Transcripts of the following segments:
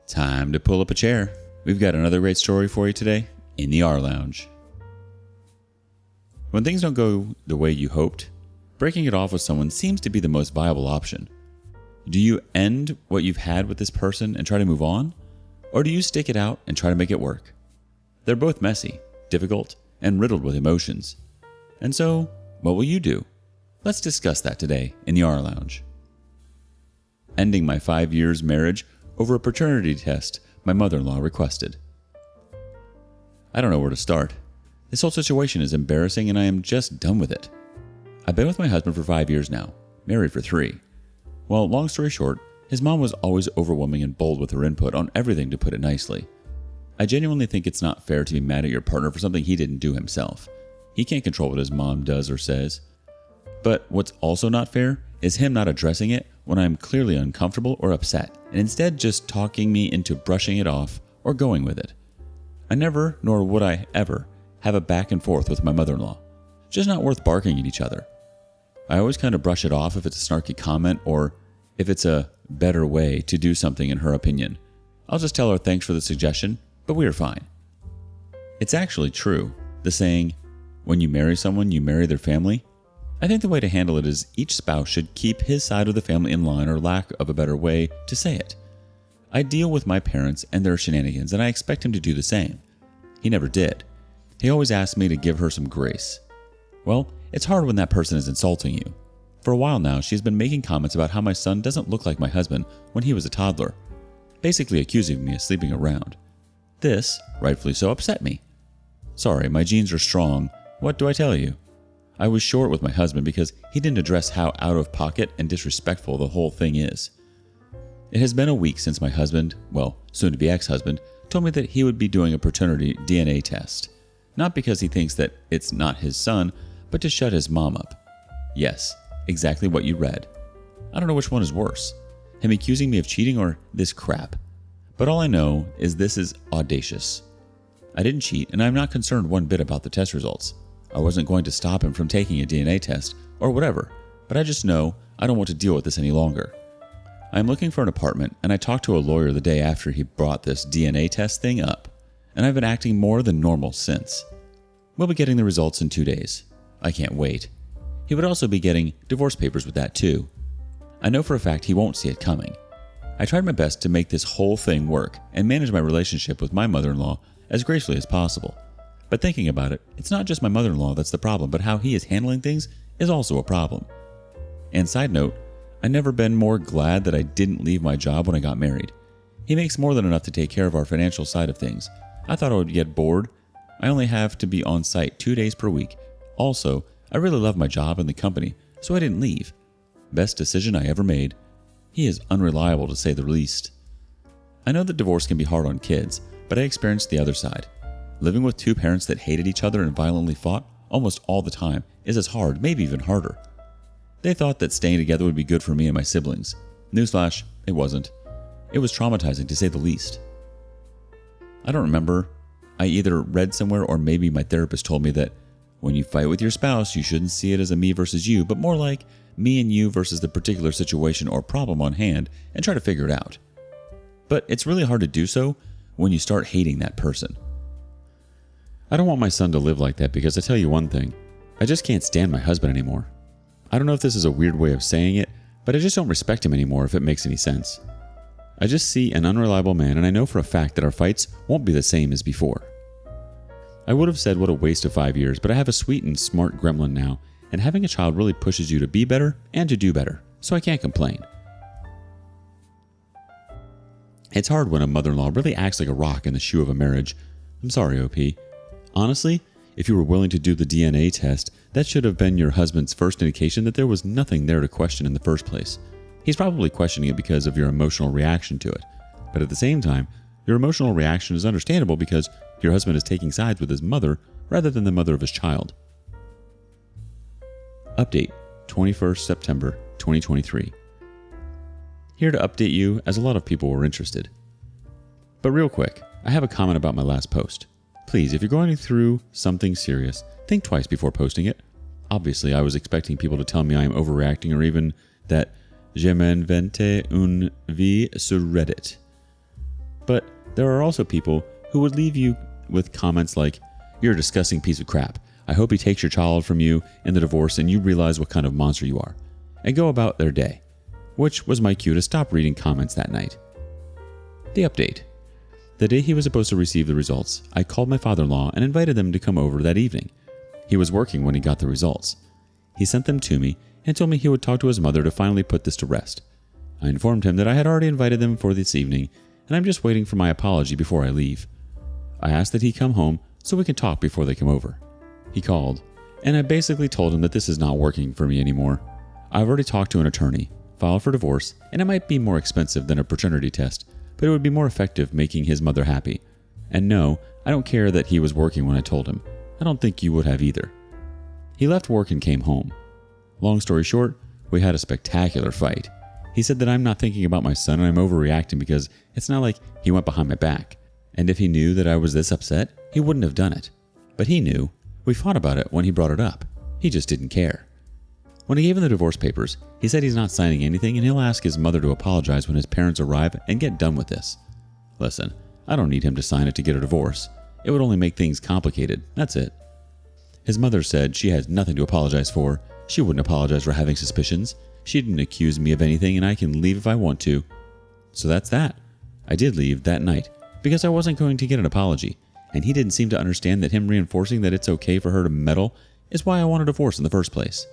Time to pull up a chair. We've got another great story for you today in the rLounge. When things don't go the way you hoped, breaking it off with someone seems to be the most viable option. Do you end what you've had with this person and try to move on? Or do you stick it out and try to make it work? They're both messy, difficult, and riddled with emotions. And so, what will you do? Let's discuss that today in the rLounge. Ending my 5 years marriage over a paternity test my mother-in-law requested. I don't know where to start. This whole situation is embarrassing and I am just done with it. I've been with my husband for 5 years now, married for 3. Well, long story short, his mom was always overwhelming and bold with her input on everything, to put it nicely. I genuinely think it's not fair to be mad at your partner for something he didn't do himself. He can't control what his mom does or says. But what's also not fair is him not addressing it when I'm clearly uncomfortable or upset, and instead just talking me into brushing it off or going with it. I never, nor would I ever, have a back and forth with my mother-in-law. Just not worth barking at each other. I always kind of brush it off if it's a snarky comment or if it's a better way to do something in her opinion. I'll just tell her thanks for the suggestion, but we are fine. It's actually true, the saying, when you marry someone, you marry their family. I think the way to handle it is each spouse should keep his side of the family in line, or lack of a better way to say it. I deal with my parents and their shenanigans, and I expect him to do the same. He never did. He always asked me to give her some grace. Well, it's hard when that person is insulting you. For a while now, she's been making comments about how my son doesn't look like my husband when he was a toddler, basically accusing me of sleeping around. This, rightfully so, upset me. Sorry, my genes are strong. What do I tell you? I was short with my husband because he didn't address how out of pocket and disrespectful the whole thing is. It has been a week since my husband, well, soon-to-be ex-husband, told me that he would be doing a paternity DNA test. Not because he thinks that it's not his son, but to shut his mom up. Yes, exactly what you read. I don't know which one is worse, him accusing me of cheating or this crap. But all I know is this is audacious. I didn't cheat, and I'm not concerned one bit about the test results. I wasn't going to stop him from taking a DNA test or whatever, but I just know I don't want to deal with this any longer. I'm looking for an apartment, and I talked to a lawyer the day after he brought this DNA test thing up, and I've been acting more than normal since. We'll be getting the results in 2 days. I can't wait. He would also be getting divorce papers with that too. I know for a fact he won't see it coming. I tried my best to make this whole thing work and manage my relationship with my mother-in-law as gracefully as possible. But thinking about it, it's not just my mother-in-law that's the problem, but how he is handling things is also a problem. And side note, I've never been more glad that I didn't leave my job when I got married. He makes more than enough to take care of our financial side of things. I thought I would get bored. I only have to be on site 2 days per week. Also, I really love my job and the company, so I didn't leave. Best decision I ever made. He is unreliable to say the least. I know that divorce can be hard on kids, but I experienced the other side. Living with 2 parents that hated each other and violently fought almost all the time is as hard, maybe even harder. They thought that staying together would be good for me and my siblings. Newsflash, it wasn't. It was traumatizing to say the least. I don't remember. I either read somewhere or maybe my therapist told me that when you fight with your spouse, you shouldn't see it as a me versus you, but more like me and you versus the particular situation or problem on hand, and try to figure it out. But it's really hard to do so when you start hating that person. I don't want my son to live like that because I tell you one thing, I just can't stand my husband anymore. I don't know if this is a weird way of saying it, but I just don't respect him anymore, if it makes any sense. I just see an unreliable man, and I know for a fact that our fights won't be the same as before. I would have said what a waste of 5 years, but I have a sweet and smart gremlin now, and having a child really pushes you to be better and to do better, so I can't complain. It's hard when a mother-in-law really acts like a rock in the shoe of a marriage. I'm sorry, OP. Honestly, if you were willing to do the DNA test, that should have been your husband's first indication that there was nothing there to question in the first place. He's probably questioning it because of your emotional reaction to it. But at the same time, your emotional reaction is understandable because your husband is taking sides with his mother rather than the mother of his child. Update, 21st September 2023. Here to update you as a lot of people were interested. But real quick, I have a comment about my last post. Please, if you're going through something serious, think twice before posting it. Obviously, I was expecting people to tell me I am overreacting or even that je m'invente une vie sur Reddit. But there are also people who would leave you with comments like, "You're a disgusting piece of crap. I hope he takes your child from you in the divorce and you realize what kind of monster you are," and go about their day, which was my cue to stop reading comments that night. The update. The day he was supposed to receive the results, I called my father-in-law and invited them to come over that evening. He was working when he got the results. He sent them to me and told me he would talk to his mother to finally put this to rest. I informed him that I had already invited them for this evening and I'm just waiting for my apology before I leave. I asked that he come home so we can talk before they come over. He called, and I basically told him that this is not working for me anymore. I've already talked to an attorney, filed for divorce, and it might be more expensive than a paternity test, but it would be more effective making his mother happy. And no, I don't care that he was working when I told him. I don't think you would have either. He left work and came home. Long story short, we had a spectacular fight. He said that I'm not thinking about my son and I'm overreacting because it's not like he went behind my back. And if he knew that I was this upset, he wouldn't have done it. But he knew. We fought about it when he brought it up. He just didn't care. When I gave him the divorce papers, he said he's not signing anything and he'll ask his mother to apologize when his parents arrive and get done with this. Listen, I don't need him to sign it to get a divorce. It would only make things complicated. That's it. His mother said she has nothing to apologize for. She wouldn't apologize for having suspicions. She didn't accuse me of anything and I can leave if I want to. So that's that. I did leave that night because I wasn't going to get an apology, and he didn't seem to understand that him reinforcing that it's okay for her to meddle is why I want a divorce in the first place.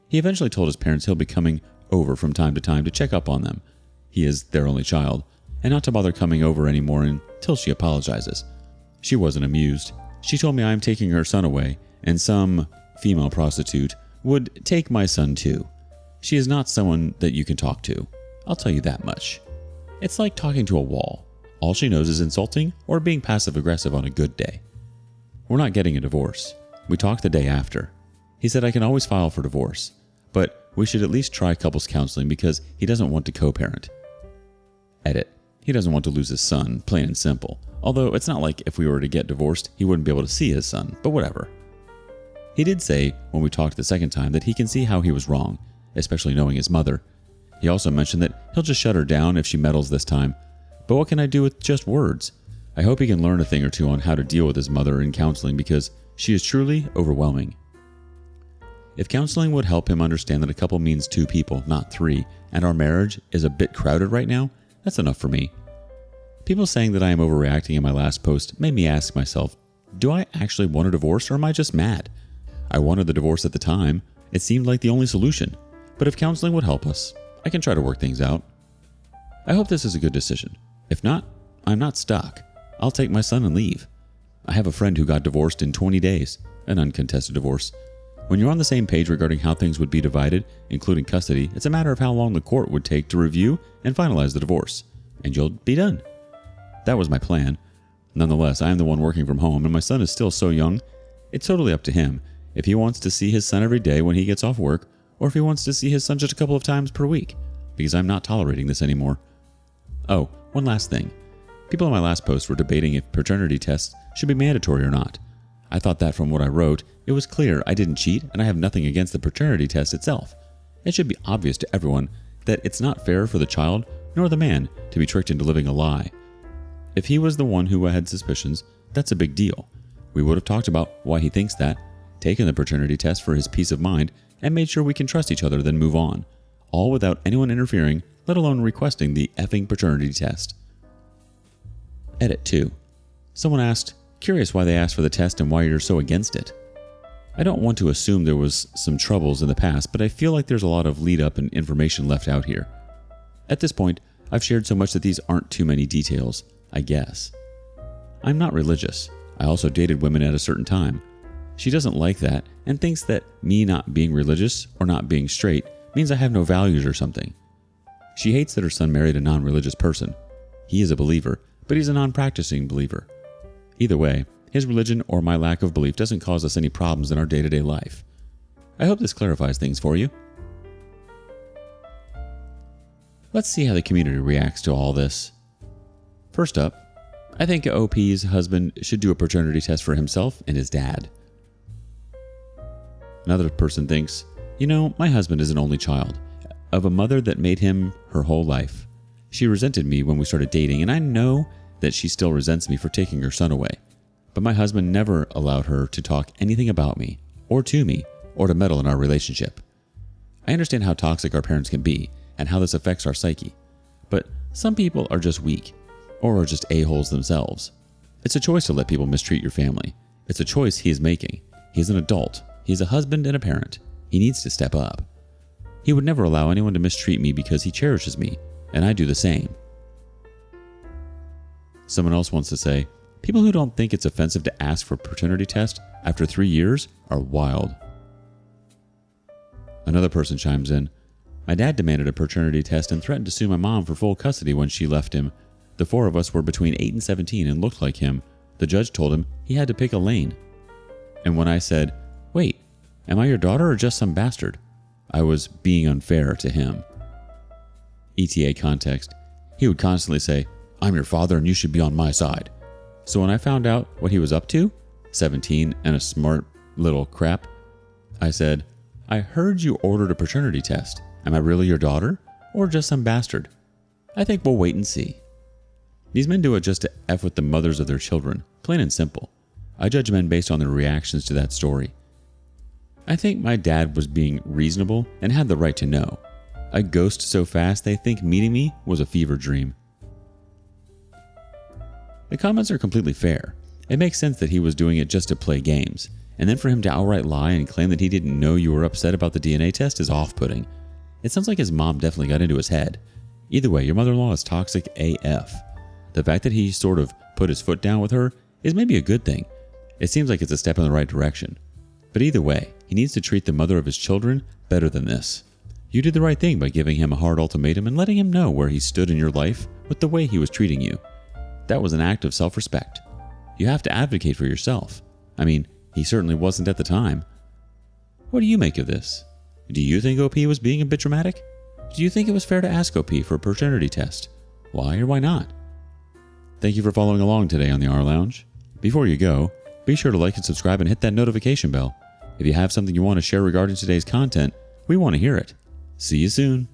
He eventually told his parents he'll be coming over from time to time to check up on them. He is their only child, and not to bother coming over anymore until she apologizes. She wasn't amused. She told me I'm taking her son away, and some female prostitute would take my son too. She is not someone that you can talk to. I'll tell you that much. It's like talking to a wall. All she knows is insulting or being passive-aggressive on a good day. We're not getting a divorce. We talked the day after. He said I can always file for divorce, but we should at least try couples counseling because he doesn't want to co-parent. Edit. He doesn't want to lose his son, plain and simple. Although it's not like if we were to get divorced, he wouldn't be able to see his son, but whatever. He did say, when we talked the second time, that he can see how he was wrong, especially knowing his mother. He also mentioned that he'll just shut her down if she meddles this time. But what can I do with just words? I hope he can learn a thing or two on how to deal with his mother in counseling because she is truly overwhelming. If counseling would help him understand that a couple means two people, not three, and our marriage is a bit crowded right now, that's enough for me. People saying that I am overreacting in my last post made me ask myself, do I actually want a divorce or am I just mad? I wanted the divorce at the time. It seemed like the only solution. But if counseling would help us, I can try to work things out. I hope this is a good decision. If not, I'm not stuck. I'll take my son and leave. I have a friend who got divorced in 20 days, an uncontested divorce. When you're on the same page regarding how things would be divided, including custody, it's a matter of how long the court would take to review and finalize the divorce, and you'll be done. That was my plan. Nonetheless, I am the one working from home, and my son is still so young. It's totally up to him if he wants to see his son every day when he gets off work, or if he wants to see his son just a couple of times per week, because I'm not tolerating this anymore. Oh, one last thing. People in my last post were debating if paternity tests should be mandatory or not. I thought that from what I wrote, it was clear I didn't cheat and I have nothing against the paternity test itself. It should be obvious to everyone that it's not fair for the child nor the man to be tricked into living a lie. If he was the one who had suspicions, that's a big deal. We would have talked about why he thinks that, taken the paternity test for his peace of mind, and made sure we can trust each other, then move on. All without anyone interfering, let alone requesting the effing paternity test. Edit 2. Someone asked, curious why they asked for the test and why you're so against it. I don't want to assume there was some troubles in the past, but I feel like there's a lot of lead up and information left out here. At this point, I've shared so much that these aren't too many details, I guess. I'm not religious. I also dated women at a certain time. She doesn't like that and thinks that me not being religious or not being straight means I have no values or something. She hates that her son married a non-religious person. He is a believer, but he's a non-practicing believer. Either way, his religion or my lack of belief doesn't cause us any problems in our day-to-day life. I hope this clarifies things for you. Let's see how the community reacts to all this. First up, I think OP's husband should do a paternity test for himself and his dad. Another person thinks, my husband is an only child of a mother that made him her whole life. She resented me when we started dating, and I know that she still resents me for taking her son away. But my husband never allowed her to talk anything about me, or to me, or to meddle in our relationship. I understand how toxic our parents can be, and how this affects our psyche. But some people are just weak, or are just a-holes themselves. It's a choice to let people mistreat your family. It's a choice he is making. He's an adult. He's a husband and a parent. He needs to step up. He would never allow anyone to mistreat me because he cherishes me, and I do the same. Someone else wants to say, people who don't think it's offensive to ask for a paternity test after 3 years are wild. Another person chimes in, my dad demanded a paternity test and threatened to sue my mom for full custody when she left him. The 4 of us were between 8 and 17 and looked like him. The judge told him he had to pick a lane. And when I said, wait, am I your daughter or just some bastard? I was being unfair to him. ETA context. He would constantly say, I'm your father and you should be on my side. So when I found out what he was up to, 17 and a smart little crap, I said, I heard you ordered a paternity test. Am I really your daughter or just some bastard? I think we'll wait and see. These men do it just to F with the mothers of their children, plain and simple. I judge men based on their reactions to that story. I think my dad was being reasonable and had the right to know. I ghost so fast they think meeting me was a fever dream. The comments are completely fair. It makes sense that he was doing it just to play games, and then for him to outright lie and claim that he didn't know you were upset about the DNA test is off-putting. It sounds like his mom definitely got into his head. Either way, your mother-in-law is toxic AF. The fact that he sort of put his foot down with her is maybe a good thing. It seems like it's a step in the right direction. But either way, he needs to treat the mother of his children better than this. You did the right thing by giving him a hard ultimatum and letting him know where he stood in your life with the way he was treating you. That was an act of self-respect. You have to advocate for yourself. I mean, he certainly wasn't at the time. What do you make of this? Do you think OP was being a bit dramatic? Do you think it was fair to ask OP for a paternity test? Why or why not? Thank you for following along today on the rLounge. Before you go, be sure to like and subscribe and hit that notification bell. If you have something you want to share regarding today's content, we want to hear it. See you soon.